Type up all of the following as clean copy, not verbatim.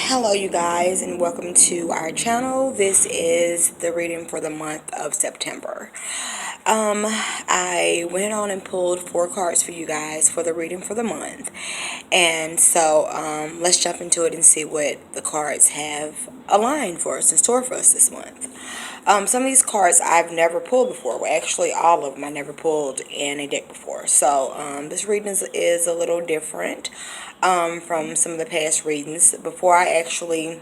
Hello you guys, and welcome to our channel. This is the reading for the month of September. I went on and pulled 4 cards for you guys for the reading for the month. And so let's jump into it and see what the cards have aligned for us in store for us this month. Some of these cards I've never pulled before. Well, actually, all of them I never pulled in a deck before. So this reading is a little different from some of the past readings. Before I actually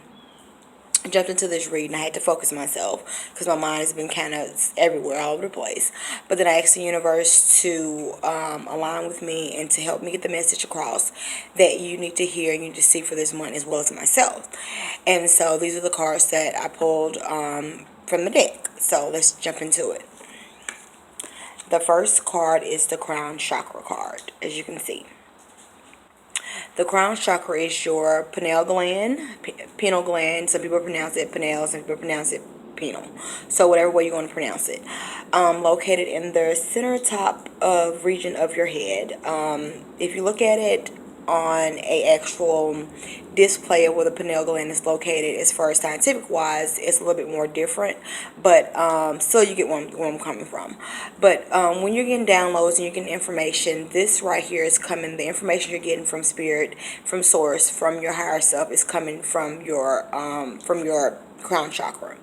jumped into this reading, I had to focus myself because my mind has been kind of everywhere, all over the place. But then I asked the universe to align with me and to help me get the message across that you need to hear and you need to see for this month, as well as myself. And so these are the cards that I pulled from the deck. So let's jump into it. The first card is the Crown Chakra card, as you can see. The crown chakra is your pineal gland, pineal gland. Some people pronounce it pineal, some people pronounce it penal. So whatever way you want to pronounce it. Located in the center top of region of your head. If you look at it on a actual display of where the pineal gland is located, as far as scientific wise, it's a little bit more different, but still you get where I'm coming from. But when you're getting downloads and you're getting information, this right here is coming, the information you're getting from spirit, from source, from your higher self, is coming from your crown chakra.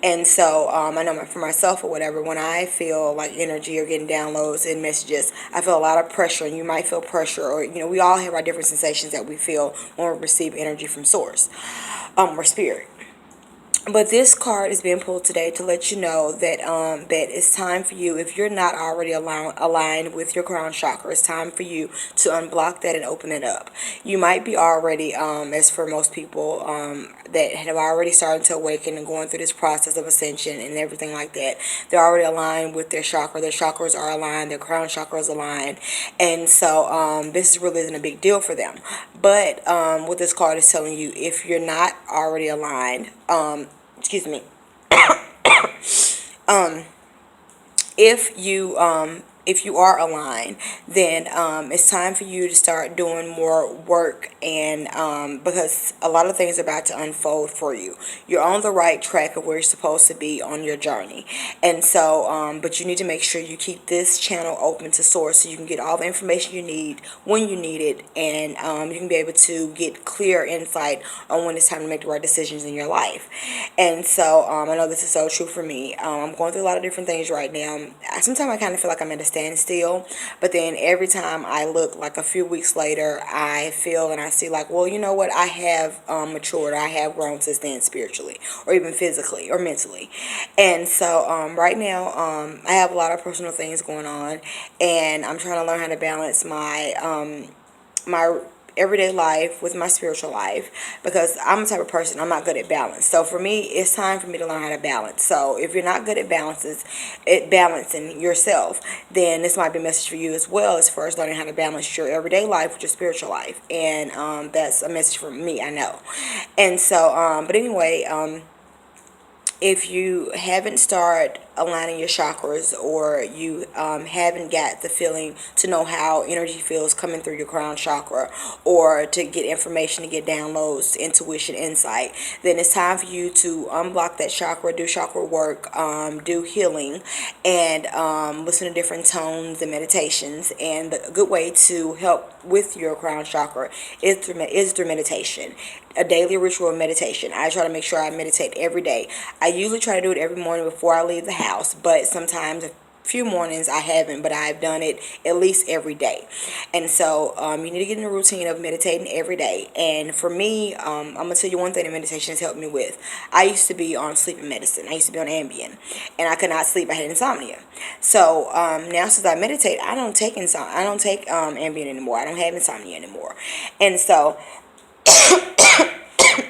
And so I know for myself or whatever, when I feel like energy or getting downloads and messages, I feel a lot of pressure, and you might feel pressure, or we all have our different sensations that we feel when we receive energy from source or spirit. But this card is being pulled today to let you know that that it's time for you, if you're not already aligned with your crown chakra, it's time for you to unblock that and open it up. You might be already, as for most people that have already started to awaken and going through this process of ascension and everything like that, they're already aligned with their chakra. Their chakras are aligned, their crown chakra is aligned, and so this really isn't a big deal for them. But what this card is telling you, if you're not already aligned, excuse me, if you are aligned, then it's time for you to start doing more work, and because a lot of things are about to unfold for you. You're on the right track of where you're supposed to be on your journey, and so but you need to make sure you keep this channel open to source so you can get all the information you need when you need it, and you can be able to get clear insight on when it's time to make the right decisions in your life. And so I know this is so true for me. I'm going through a lot of different things right now. Sometimes I kind of feel like I'm at a standstill, but then every time I look, like a few weeks later, I feel and I see like, well, you know what, I have matured, I have grown since then, spiritually or even physically or mentally. And so right now I have a lot of personal things going on, and I'm trying to learn how to balance my everyday life with my spiritual life, because I'm the type of person, I'm not good at balance. So for me, it's time for me to learn how to balance. So if you're not good at balancing yourself, then this might be a message for you as well, as far as learning how to balance your everyday life with your spiritual life. And that's a message for me, I know. And so but anyway, if you haven't started aligning your chakras, or you haven't got the feeling to know how energy feels coming through your crown chakra, or to get information, to get downloads, intuition, insight, then it's time for you to unblock that chakra, do chakra work, do healing, and listen to different tones and meditations. And a good way to help with your crown chakra is through meditation, a daily ritual of meditation. I try to make sure I meditate every day. I usually try to do it every morning before I leave the house, but sometimes a few mornings I haven't, but I've done it at least every day. And so you need to get in a routine of meditating every day. And for me, I'm gonna tell you one thing that meditation has helped me with. I used to be on sleeping medicine. I used to be on Ambien, and I could not sleep. I had insomnia. So now, since I meditate, I don't take Ambien anymore. I don't have insomnia anymore. And so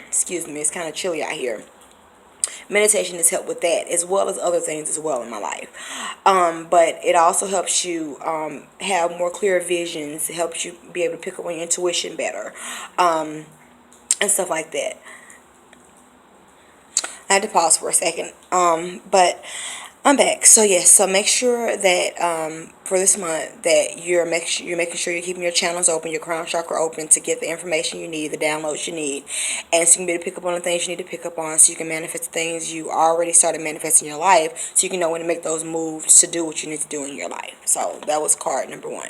excuse me, it's kind of chilly out here. Meditation has helped with that, as well as other things as well in my life. But it also helps you have more clear visions. It helps you be able to pick up on your intuition better, and stuff like that. I had to pause for a second, but I'm back. So yes, so make sure that for this month that you're making sure you're keeping your channels open, your crown chakra open to get the information you need, the downloads you need, and so you can be able to pick up on the things you need to pick up on, so you can manifest the things you already started manifesting in your life, so you can know when to make those moves to do what you need to do in your life. So that was card number 1.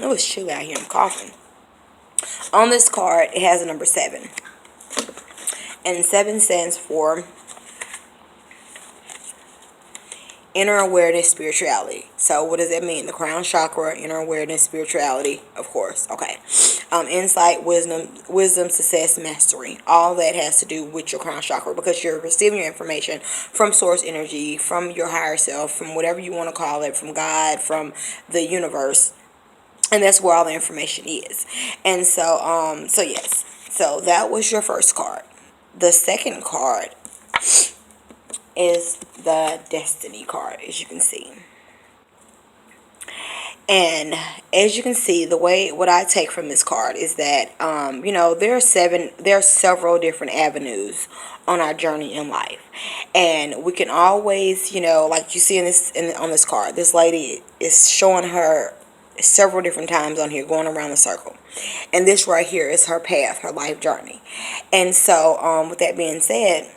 It was chilly out here. I'm coughing. On this card, it has a number 7, and 7 stands for inner awareness, spirituality. So what does that mean? The crown chakra, inner awareness, spirituality, of course. Okay. Insight, wisdom, success, mastery. All that has to do with your crown chakra, because you're receiving your information from source energy, from your higher self, from whatever you want to call it, from God, from the universe. And that's where all the information is. And so yes. So that was your first card. The second card is the destiny card, as you can see. And as you can see, what I take from this card is that there are several different avenues on our journey in life, and we can always, like you see on this card, this lady is showing her several different times on here going around the circle, and this right here is her path, her life journey. And so with that being said,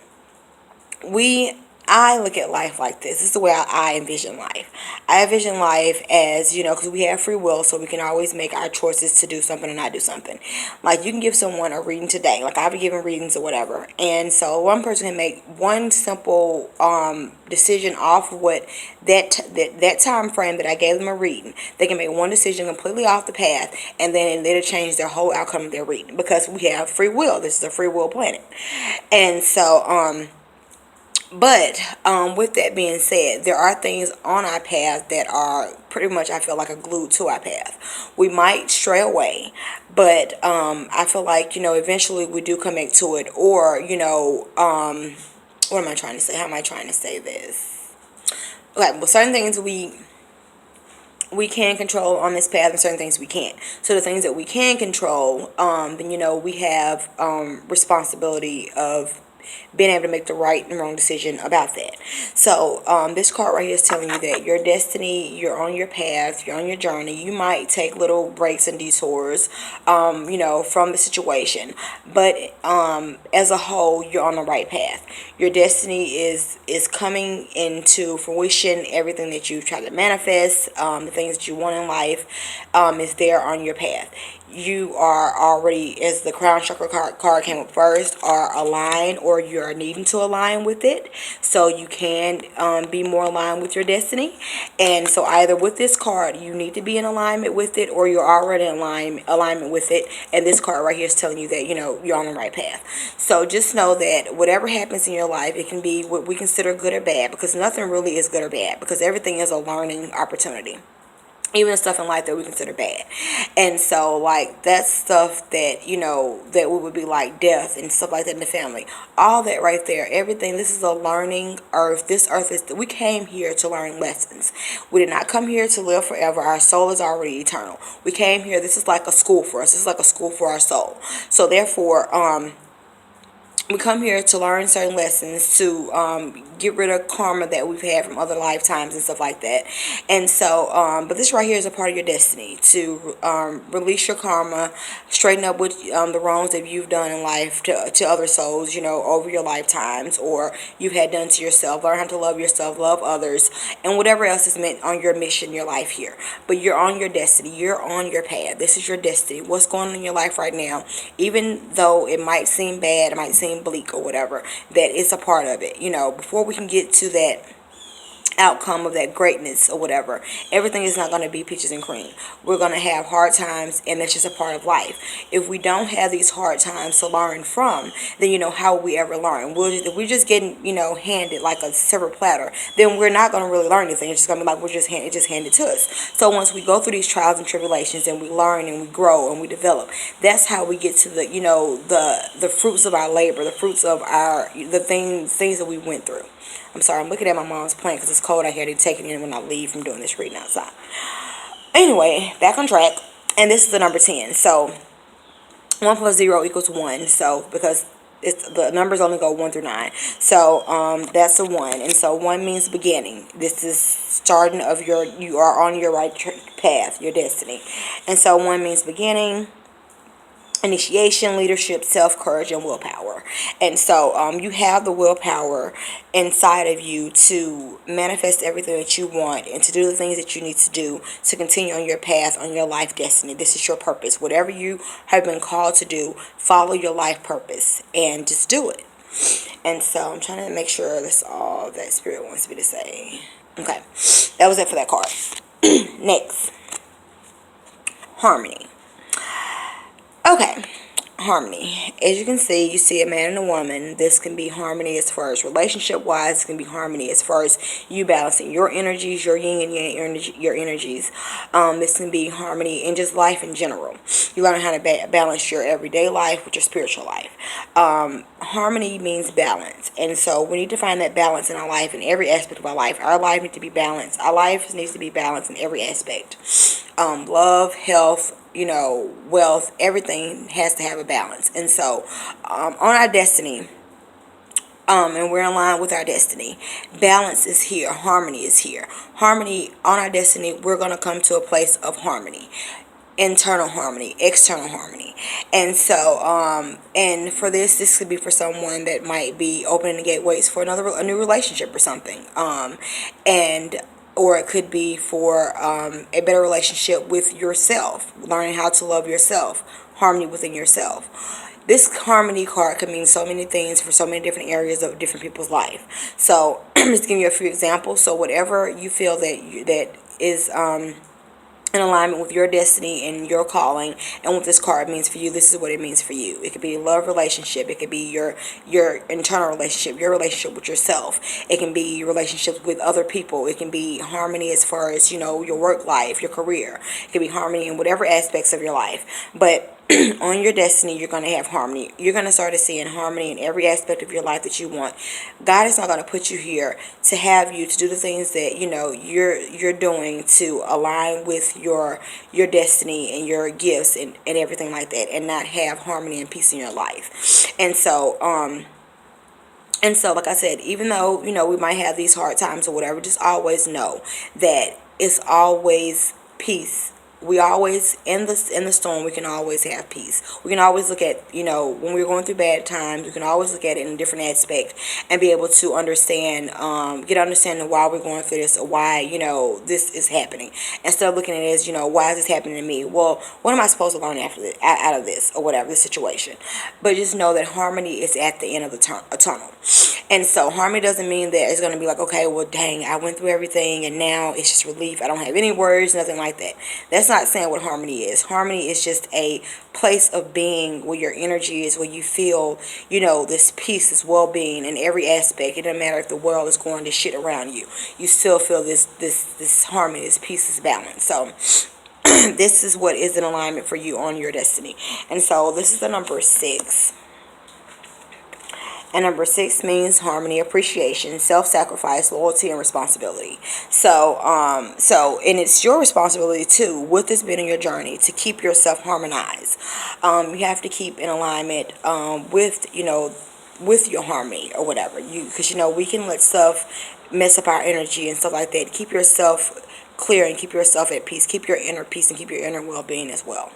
I look at life like this. This is the way I envision life. I envision life as, because we have free will, so we can always make our choices to do something or not do something. Like, you can give someone a reading today. Like, I've been giving readings or whatever. And so one person can make one simple decision off of what that time frame that I gave them a reading. They can make one decision completely off the path, and then it'll change their whole outcome of their reading, because we have free will. This is a free will planet. And so, but with that being said, there are things on our path that are pretty much, I feel like, are glued to our path. We might stray away, but I feel like, eventually we do come back to it. Or, what am I trying to say? How am I trying to say this? Okay, well, certain things we can control on this path, and certain things we can't. So the things that we can control, then, we have responsibility of being able to make the right and wrong decision about that. So this card right here is telling you that your destiny, you're on your path, you're on your journey. You might take little breaks and detours, from the situation, but as a whole, you're on the right path. Your destiny is coming into fruition. Everything that you try to manifest, the things that you want in life, is there on your path. You are already, as the crown chakra card came up first, are aligned, or you're needing to align with it, so you can be more aligned with your destiny. And so either with this card, you need to be in alignment with it, or you're already in alignment with it. And this card right here is telling you that, you're on the right path. So just know that whatever happens in your life, it can be what we consider good or bad, because nothing really is good or bad, because everything is a learning opportunity. Even the stuff in life that we consider bad. And so, like, that's stuff that, that would be like death and stuff like that in the family. All that right there, everything, this is a learning earth. This earth is, we came here to learn lessons. We did not come here to live forever. Our soul is already eternal. We came here, this is like a school for us. This is like a school for our soul. So therefore, we come here to learn certain lessons, to get rid of karma that we've had from other lifetimes and stuff like that. And so, but this right here is a part of your destiny, to release your karma, straighten up with the wrongs that you've done in life to other souls, over your lifetimes, or you've had done to yourself. Learn how to love yourself, love others, and whatever else is meant on your mission, your life here. But you're on your destiny. You're on your path. This is your destiny. What's going on in your life right now, even though it might seem bad, it might seem bleak or whatever, that it's a part of it. Before we can get to that outcome of that greatness or whatever, everything is not going to be peaches and cream. We're going to have hard times, and that's just a part of life. If we don't have these hard times to learn from, then how will we ever learn? If we're just getting handed like a silver platter, then we're not going to really learn anything. It's just going to be like it's just handed to us. So once we go through these trials and tribulations, and we learn and we grow and we develop, that's how we get to the the fruits of our labor, the fruits of the things that we went through. I'm sorry, I'm looking at my mom's plant because it's cold out here. They take it in when I leave from doing this reading outside. Anyway, back on track. And this is the number 10. So 1 plus 0 equals 1. So because the numbers only go 1 through 9. So that's the 1. And so 1 means beginning. This is starting of you are on your right path, your destiny. And so 1 means beginning, initiation, leadership, self-courage, and willpower. And so you have the willpower inside of you to manifest everything that you want and to do the things that you need to do to continue on your path, on your life destiny. This is your purpose. Whatever you have been called to do, follow your life purpose and just do it. And so I'm trying to make sure that's all that Spirit wants me to say. Okay, that was it for that card. Next, harmony. Okay, harmony. As you can see, you see a man and a woman. This can be harmony as far as relationship wise. It can be harmony as far as you balancing your energies, your yin and yang your energies. This can be harmony in just life in general. You learn how to balance your everyday life with your spiritual life. Harmony means balance, and so we need to find that balance in our life, in every aspect of our life. Our life needs to be balanced. Our life needs to be balanced in every aspect. Love, health, wealth, everything has to have a balance. And so on our destiny, and we're in line with our destiny, balance is here, harmony is here. Harmony on our destiny, we're going to come to a place of harmony, internal harmony, external harmony. And so and for this could be for someone that might be opening the gateways for a new relationship or something, and or it could be for a better relationship with yourself, learning how to love yourself, harmony within yourself. This harmony card can mean so many things for so many different areas of different people's life. So just give you a few examples. So whatever you feel that is in alignment with your destiny and your calling and what this card means for you, this is what it means for you. It could be a love relationship. It could be your internal relationship, your relationship with yourself. It can be relationships with other people. It can be harmony as far as, your work life, your career. It can be harmony in whatever aspects of your life. But on your destiny, you're going to have harmony. You're going to start to see in harmony in every aspect of your life that you want. God is not going to put you here to have you to do the things that you're doing to align with your destiny and your gifts and everything like that, and not have harmony and peace in your life. And so like I said, even though we might have these hard times or whatever, just always know that it's always peace. We always, in the storm, we can always have peace. We can always look at, when we're going through bad times, we can always look at it in a different aspect and be able to understand, get understanding why we're going through this, or why, this is happening. Instead of looking at it as, why is this happening to me? Well, what am I supposed to learn out of this, or whatever, the situation? But just know that harmony is at the end of the tunnel. And so harmony doesn't mean that it's going to be like, okay, well, dang, I went through everything and now it's just relief. I don't have any worries, nothing like that. That's not saying what harmony is. Harmony is just a place of being where your energy is, where you feel, this peace, this well-being in every aspect. It doesn't matter if the world is going to shit around you. You still feel this harmony, this peace, this balance. So this is what is in alignment for you on your destiny. And so this is the number 6. And number 6 means harmony, appreciation, self-sacrifice, loyalty, and responsibility. So and it's your responsibility too, with this being in your journey, to keep yourself harmonized. You have to keep in alignment with your harmony or whatever. Because we can let stuff mess up our energy and stuff like that. Keep yourself clear and keep yourself at peace. Keep your inner peace and keep your inner well-being as well.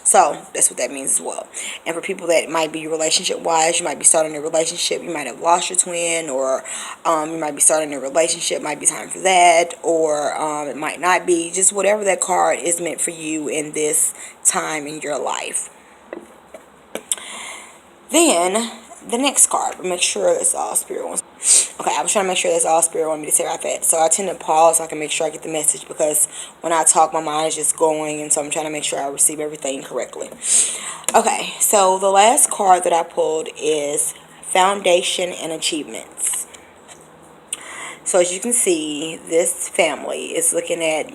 So that's what that means as well. And for people that might be relationship wise, you might be starting a relationship, you might have lost your twin, or you might be starting a relationship, might be time for that, or it might not be. Just whatever that card is meant for you in this time in your life. Then the next card, but make sure that's all Spirit wants. Okay, I was trying to make sure that's all Spirit wanted me to say right there. So I tend to pause so I can make sure I get the message, because when I talk, my mind is just going, and so I'm trying to make sure I receive everything correctly. Okay, so the last card that I pulled is Foundation and Achievements. So as you can see, this family is looking at,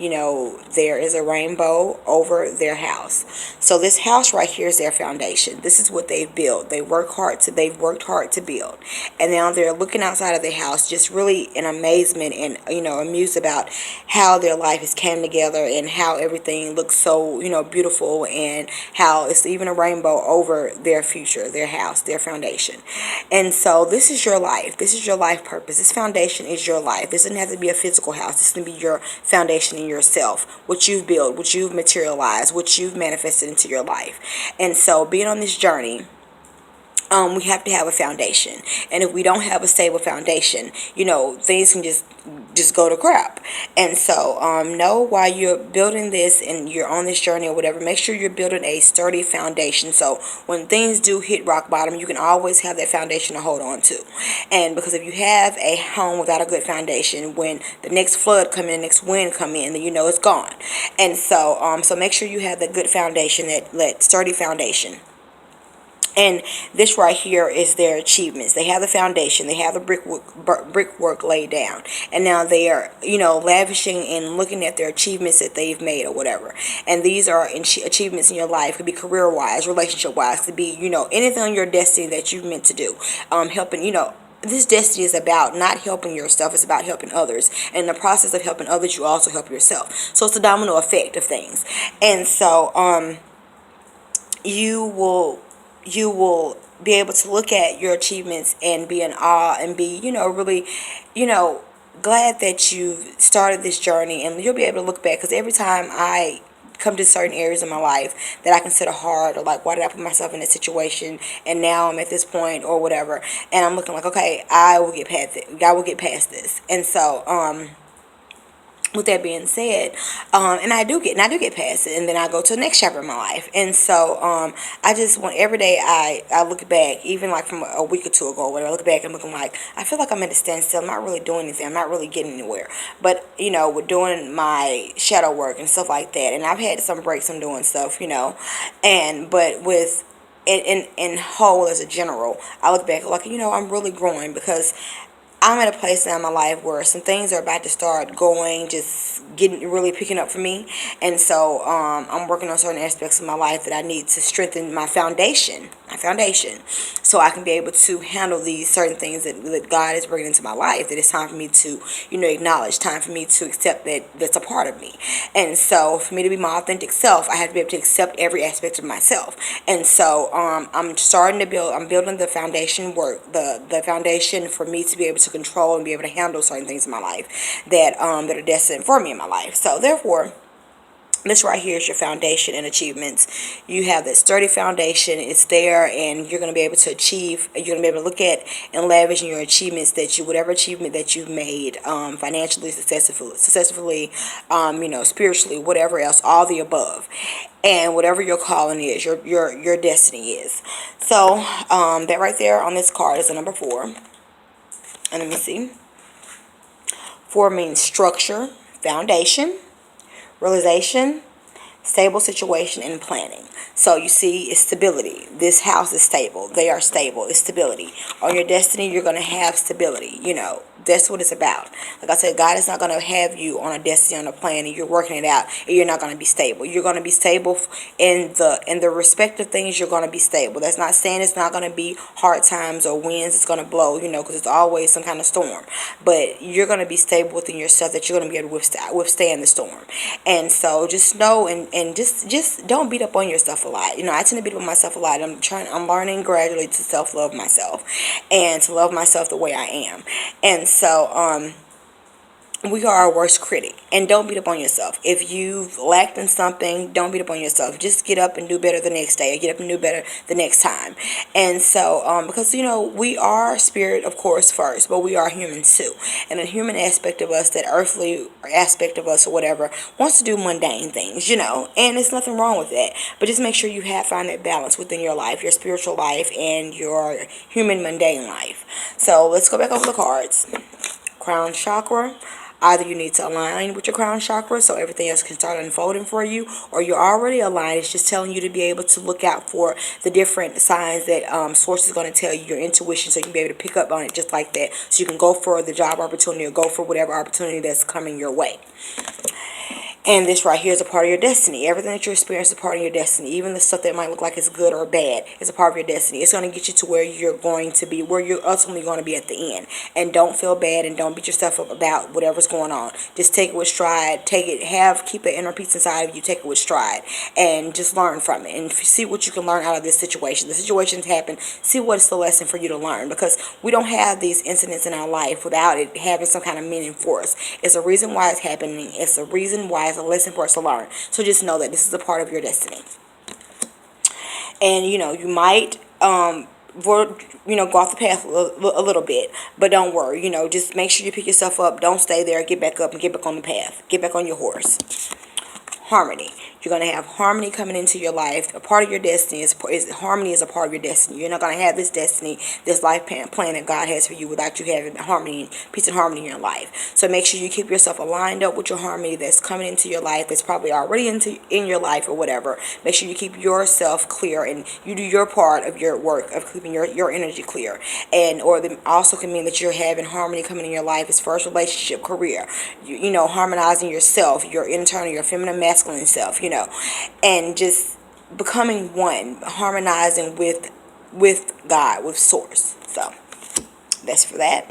there is a rainbow over their house. So this house right here is their foundation. This is what they've built. They've worked hard to build. And now they're looking outside of their house, just really in amazement and, amused about how their life has came together and how everything looks so, beautiful, and how it's even a rainbow over their future, their house, their foundation. And so this is your life. This is your life purpose. This foundation is your life. This doesn't have to be a physical house. This can be your foundation in yourself, what you've built, what you've materialized, what you've manifested into your life. And so being on this journey, we have to have a foundation. And if we don't have a stable foundation, things can just go to crap. And so know while you're building this and you're on this journey or whatever, make sure you're building a sturdy foundation. So when things do hit rock bottom, you can always have that foundation to hold on to. And because if you have a home without a good foundation, when the next flood come in, next wind come in, then it's gone. And so make sure you have that good foundation, that sturdy foundation. And this right here is their achievements. They have the foundation. They have the brickwork laid down. And now they are, lavishing and looking at their achievements that they've made or whatever. And these are achievements in your life. Could be career-wise, relationship-wise. Could be, anything on your destiny that you've meant to do. Helping, this destiny is about not helping yourself. It's about helping others. And in the process of helping others, you also help yourself. So it's a domino effect of things. And so you will be able to look at your achievements and be in awe and be, really, glad that you've started this journey. And you'll be able to look back, because every time I come to certain areas in my life that I consider hard, or like, why did I put myself in this situation, and now I'm at this point or whatever, and I'm looking like, okay, I will get past it. I will get past this. And so with that being said, and I do get past it, and then I go to the next chapter of my life. And so I just want, every day I look back, even like from a week or two ago, when I look back and looking like, I feel like I'm at a standstill. I'm not really doing anything. I'm not really getting anywhere. But with doing my shadow work and stuff like that, and I've had some breaks on doing stuff, but with in whole, as a general, I look back like, I'm really growing, because I'm at a place now in my life where some things are about to start going, just really picking up for me. And so I'm working on certain aspects of my life that I need to strengthen my foundation, so I can be able to handle these certain things that God is bringing into my life, that it's time for me to, acknowledge, time for me to accept that that's a part of me. And so for me to be my authentic self, I have to be able to accept every aspect of myself. And so I'm building the foundation work, the foundation for me to be able to control and be able to handle certain things in my life that are destined for me in my life. So therefore, this right here is your foundation and achievements. You have that sturdy foundation. It's there, and you're going to be able to achieve. You're going to be able to look at and lavish in your achievements whatever achievement that you've made, financially, successfully, spiritually, whatever else, all the above, and whatever your calling is, your destiny is. So that right there on this card is a number 4. And let me see. 4 means structure, foundation, realization, stable situation, and planning. So you see, it's stability. This house is stable. They are stable. It's stability. On your destiny, you're going to have stability. That's what it's about. Like I said, God is not going to have you on a destiny, on a plan, and you're working it out, and you're not going to be stable. You're going to be stable in the respective things. You're going to be stable. That's not saying it's not going to be hard times or winds it's going to blow, because it's always some kind of storm. But you're going to be stable within yourself, that you're going to be able to withstand the storm. And so just know and just don't beat up on yourself a lot. I tend to beat up on myself a lot. I'm learning gradually to self-love myself and to love myself the way I am. And so we are our worst critic. And don't beat up on yourself. If you've lacked in something, don't beat up on yourself. Just get up and do better the next day, or get up and do better the next time. And so because we are spirit, of course, first, but we are humans too. And the human aspect of us, that earthly aspect of us or whatever, wants to do mundane things, and there's nothing wrong with that. But just make sure you find that balance within your life, your spiritual life and your human mundane life. So let's go back over the cards. Crown chakra. Either you need to align with your crown chakra so everything else can start unfolding for you, or you're already aligned. It's just telling you to be able to look out for the different signs that source is going to tell you, your intuition, so you can be able to pick up on it just like that, so you can go for the job opportunity or go for whatever opportunity that's coming your way. And this right here is a part of your destiny. Everything that you experience is a part of your destiny. Even the stuff that might look like it's good or bad is a part of your destiny. It's going to get you to where you're going to be, where you're ultimately going to be at the end. And don't feel bad and don't beat yourself up about whatever's going on. Just take it with stride. Keep the inner peace inside of you. Take it with stride. And just learn from it. And see what you can learn out of this situation. The situations happen. See what's the lesson for you to learn. Because we don't have these incidents in our life without it having some kind of meaning for us. It's a reason why it's happening. It's a reason why it's a lesson for us to learn. So just know that this is a part of your destiny. And you might go off the path a little bit, but don't worry. Just make sure you pick yourself up. Don't stay there. Get back up and get back on the path. Get back on your horse. Harmony. You're going to have harmony coming into your life. A part of your destiny is harmony is a part of your destiny. You're not going to have this destiny, this life plan that God has for you without you having harmony, peace and harmony in your life. So make sure you keep yourself aligned up with your harmony that's coming into your life, that's probably already in your life or whatever. Make sure you keep yourself clear and you do your part of your work of keeping your energy clear. And also can mean that you're having harmony coming in your life as far as relationship, career, harmonizing yourself, your internal, your feminine, masculine self, and just becoming one, harmonizing with God, with source. So that's for that.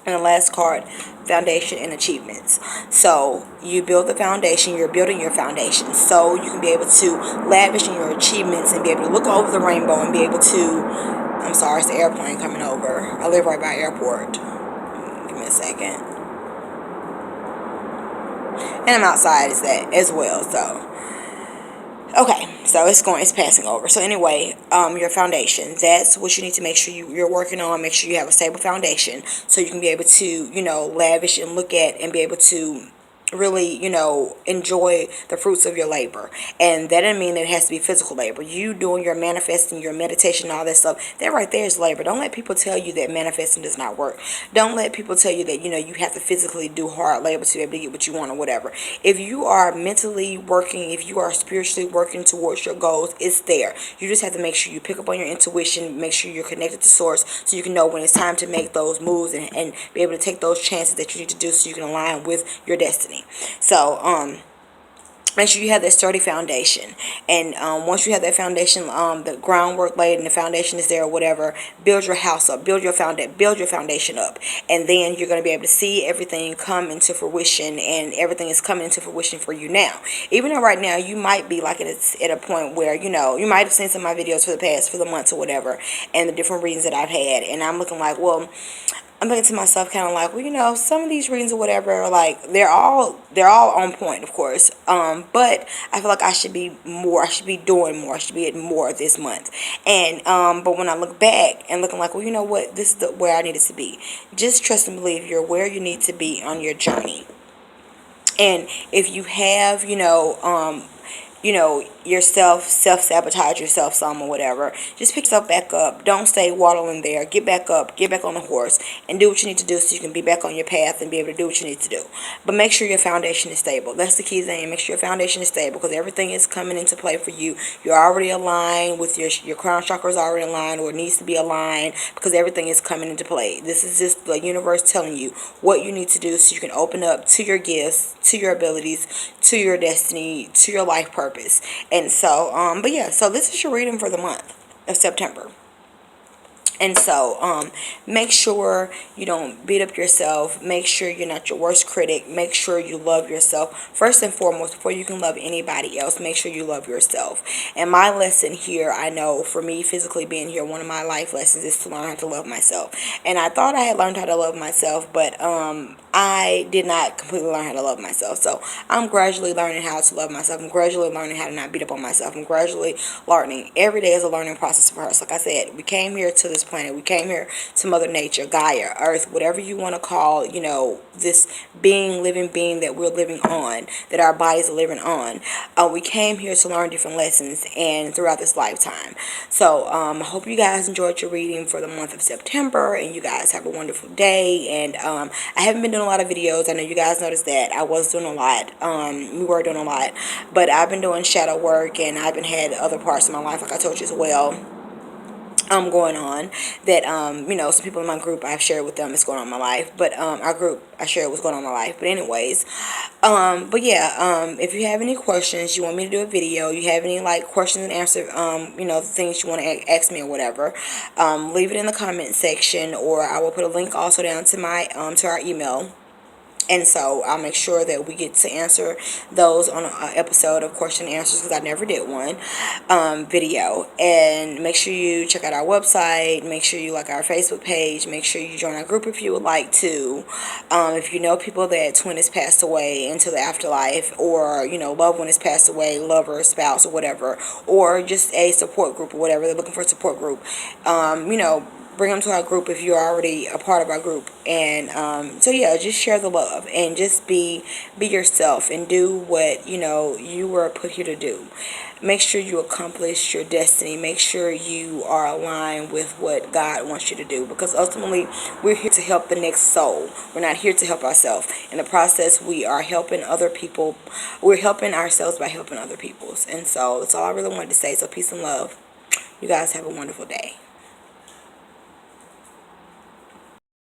And the last card, foundation and achievements. So you build the foundation, you're building your foundation, so you can be able to lavish in your achievements and be able to look over the rainbow and be able to, I'm sorry, it's the airplane coming over. I live right by airport. Give me a second. And I'm outside as well, so okay, so it's passing over. So anyway, your foundation, that's what you need to make sure you're working on. Make sure you have a stable foundation so you can be able to, lavish and look at and be able to really, enjoy the fruits of your labor. And that doesn't mean that it has to be physical labor. You doing your manifesting, your meditation, all that stuff, that right there is labor. Don't let people tell you that manifesting does not work. Don't let people tell you that, you have to physically do hard labor to be able to get what you want or whatever. If you are mentally working, if you are spiritually working towards your goals, it's there. You just have to make sure you pick up on your intuition, make sure you're connected to source so you can know when it's time to make those moves and be able to take those chances that you need to do so you can align with your destiny. So, make sure you have that sturdy foundation. And once you have that foundation, the groundwork laid and the foundation is there or whatever, build your house up, build your foundation up. And then you're going to be able to see everything come into fruition, and everything is coming into fruition for you now. Even though right now you might be like at a point where, you might have seen some of my videos for the months or whatever, and the different readings that I've had. And I'm looking like, well, I'm thinking to myself kind of like, well, some of these readings or whatever, like, they're all on point, of course. But I feel like I should be doing more. I should be at more this month. And, but when I look back and looking like, well, you know what, this is where I needed to be. Just trust and believe you're where you need to be on your journey. And if you have, self-sabotage yourself some or whatever, just pick yourself back up. Don't stay waddling there. Get back up, get back on the horse, and do what you need to do so you can be back on your path and be able to do what you need to do. But make sure your foundation is stable. That's the key thing. Make sure your foundation is stable, because everything is coming into play for you. You're already aligned with your crown chakra is already aligned, or it needs to be aligned, because everything is coming into play. This is just the universe telling you what you need to do so you can open up to your gifts, to your abilities, to your destiny, to your life purpose. And so, but yeah, so this is your reading for the month of September. And so, make sure you don't beat up yourself. Make sure you're not your worst critic. Make sure you love yourself. First and foremost, before you can love anybody else, make sure you love yourself. And my lesson here, I know, for me, physically being here, one of my life lessons is to learn how to love myself. And I thought I had learned how to love myself, but I did not completely learn how to love myself. So I'm gradually learning how to love myself. I'm gradually learning how to not beat up on myself. I'm gradually learning. Every day is a learning process for us. Like I said, we came here to this planet. We came here to Mother Nature, Gaia, Earth, whatever you want to call, this living being that we're living on, that our bodies are living on. We came here to learn different lessons and throughout this lifetime. So I hope you guys enjoyed your reading for the month of September, and you guys have a wonderful day. And I haven't been doing a lot of videos. I know you guys noticed that I was doing a lot. We were doing a lot, but I've been doing shadow work, and I've been had other parts of my life, like I told you as well, going on that some people in my group, I've shared with them what's going on in my life, but our group, I shared what's going on in my life. But anyways, but yeah, if you have any questions, you want me to do a video, you have any like questions and answer, things you want to ask me or whatever, leave it in the comment section, or I will put a link also down to my to our email. And so I'll make sure that we get to answer those on an episode of question and answers, because I never did one video. And make sure you check out our website. Make sure you like our Facebook page. Make sure you join our group if you would like to. If you know people that twin has passed away into the afterlife, or loved one has passed away, lover, spouse, or whatever, or just a support group or whatever, they're looking for a support group. Bring them to our group if you're already a part of our group. And so yeah, just share the love and just be yourself and do what you were put here to do. Make sure you accomplish your destiny. Make sure you are aligned with what God wants you to do, because ultimately we're here to help the next soul. We're not here to help ourselves. In the process, we are helping other people. We're helping ourselves by helping other people. And so that's all I really wanted to say. So peace and love. You guys have a wonderful day.